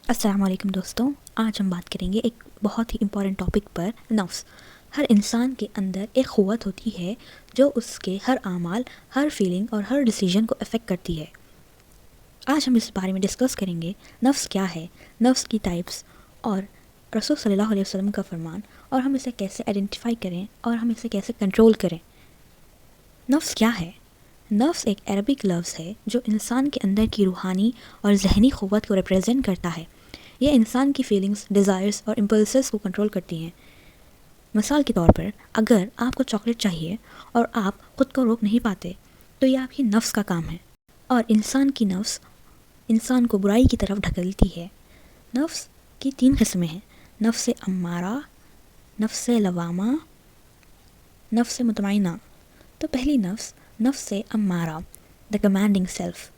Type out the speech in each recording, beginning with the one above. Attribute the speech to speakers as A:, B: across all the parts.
A: السلام علیکم دوستوں، آج ہم بات کریں گے ایک بہت ہی امپورٹنٹ ٹاپک پر، نفس۔ ہر انسان کے اندر ایک قوت ہوتی ہے جو اس کے ہر اعمال، ہر فیلنگ اور ہر ڈیسیجن کو افیکٹ کرتی ہے۔ آج ہم اس بارے میں ڈسکس کریں گے نفس کیا ہے، نفس کی ٹائپس اور رسول صلی اللہ علیہ وسلم کا فرمان، اور ہم اسے کیسے آئیڈینٹیفائی کریں اور ہم اسے کیسے کنٹرول کریں۔ نفس کیا ہے؟ نفس ایک عربک لفظ ہے جو انسان کے اندر کی روحانی اور ذہنی قوت کو ریپرزینٹ کرتا ہے۔ یہ انسان کی فیلنگز، ڈیزائرز اور امپلسز کو کنٹرول کرتی ہیں۔ مثال کے طور پر، اگر آپ کو چاکلیٹ چاہیے اور آپ خود کو روک نہیں پاتے تو یہ آپ کی نفس کا کام ہے، اور انسان کی نفس انسان کو برائی کی طرف ڈھکیلتی ہے۔ نفس کی 3 قسمیں ہیں: نفس امارہ، نفس لوامہ، نفس مطمئنہ۔ تو پہلی نفس، نفس امارہ، دا کمانڈنگ سیلف،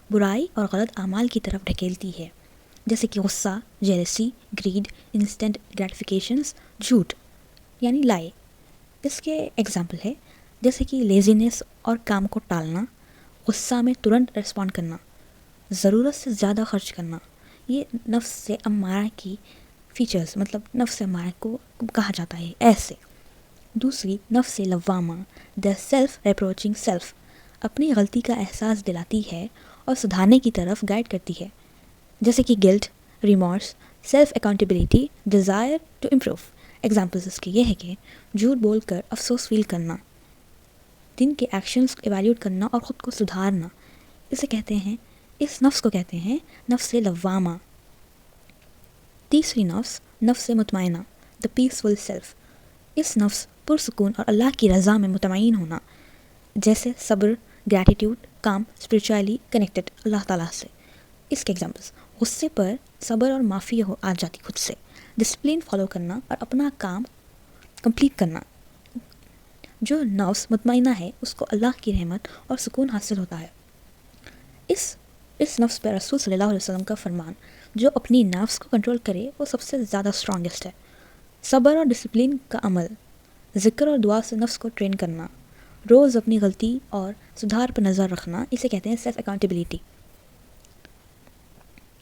A: برائی اور غلط اعمال کی طرف ڈھکیلتی ہے، جیسے کہ غصہ، جیلسی، گریڈ، انسٹنٹ گریٹیفیکیشنز، جھوٹ یعنی لائے۔ اس کے ایگزامپل ہے جیسے کہ لیزینس اور کام کو ٹالنا، غصہ میں ترنت ریسپونڈ کرنا، ضرورت سے زیادہ خرچ کرنا۔ یہ نفس سے امارہ کی فیچرز، مطلب نفس امارہ کو کہا جاتا ہے ایسے۔ دوسری نفس لوامہ، دا سیلف ریپروچنگ سیلف، اپنی غلطی کا احساس دلاتی ہے اور سدھارنے کی طرف گائیڈ کرتی ہے، جیسے کہ guilt, remorse, self accountability, desire to improve. Examples اس کے یہ ہے کہ جھوٹ بول کر افسوس فیل کرنا، دن کے ایکشنز کو ایویلیوٹ کرنا اور خود کو سدھارنا۔ اسے کہتے ہیں، اس نفس کو کہتے ہیں نفس لوامہ۔ تیسری نفس، نفس مطمئنہ، دا پیسفل سیلف۔ اس نفس پرسکون اور اللہ کی رضا میں مطمئن ہونا، جیسے صبر، گریٹیٹیوڈ، کام، اسپرچولی کنیکٹڈ اللہ تعالیٰ سے۔ اس کے ایگزامپلس: غصے پر صبر اور معافی آ جاتی خود سے، ڈسپلن فالو کرنا اور اپنا کام کمپلیٹ کرنا۔ جو نفس مطمئنہ ہے اس کو اللہ کی رحمت اور سکون حاصل ہوتا ہے۔ اس نفس پر رسول صلی اللہ علیہ وسلم کا فرمان، جو اپنی نفس کو کنٹرول کرے وہ سب سے زیادہ اسٹرانگسٹ ہے۔ صبر اور ڈسپلن کا عمل، ذکر اور دعا سے نفس کو ٹرین کرنا، روز اپنی غلطی اور سدھار پر نظر رکھنا، اسے کہتے ہیں سیلف اکاؤنٹیبلٹی۔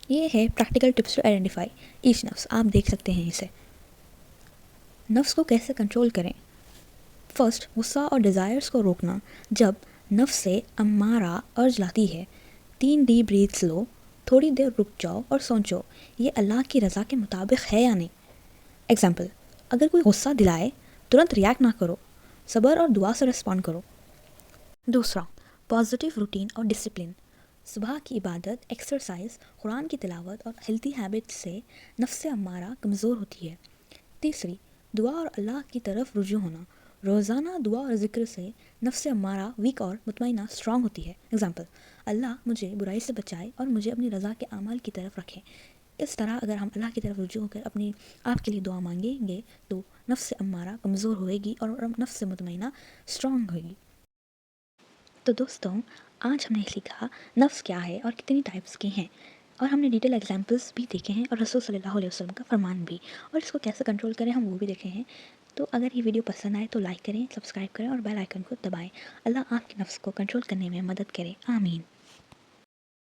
A: یہ ہے practical tips to identify each نفس۔ آپ دیکھ سکتے ہیں اسے۔ نفس کو کیسے کنٹرول کریں؟ فرسٹ، غصہ اور ڈیزائرز کو روکنا۔ جب نفس سے امارہ ارج لاتی ہے، 3 ڈیپ بریتھس لو، تھوڑی دیر رک جاؤ اور سوچو یہ اللہ کی رضا کے مطابق ہے یا نہیں۔ ایگزامپل: اگر کوئی غصہ دلائے ترنت ریاکٹ نہ کرو، صبر اور دعا سے ریسپونڈ کرو۔ دوسرا، پازیٹیو روٹین اور ڈسپلن۔ صبح کی عبادت، ایکسرسائز، قرآن کی تلاوت اور ہیلتھی ہیبٹ سے نفس امارہ کمزور ہوتی ہے۔ تیسری، دعا اور اللہ کی طرف رجوع ہونا۔ روزانہ دعا اور ذکر سے نفس امارہ ویک اور مطمئنہ اسٹرانگ ہوتی ہے۔ ایگزامپل: اللہ مجھے برائی سے بچائے اور مجھے اپنی رضا کے اعمال کی طرف رکھے۔ اس طرح اگر ہم اللہ کی طرف رجوع ہو کر اپنی آپ کے لیے دعا مانگیں گے تو نفس امارہ کمزور ہوئے گی اور نفس مطمئنہ اسٹرانگ ہوئے گی۔ تو دوستوں، آج ہم نے سیکھا نفس کیا ہے اور کتنی ٹائپس کی ہیں، اور ہم نے ڈیٹیل ایگزامپلس بھی دیکھے ہیں اور رسول صلی اللہ علیہ وسلم کا فرمان بھی، اور اس کو کیسے کنٹرول کریں ہم وہ بھی دیکھے ہیں۔ تو اگر یہ ویڈیو پسند آئے تو لائک کریں، سبسکرائب کریں اور بیل آئیکن کو دبائیں۔ اللہ آپ کے نفس کو کنٹرول کرنے میں مدد کرے، آمین۔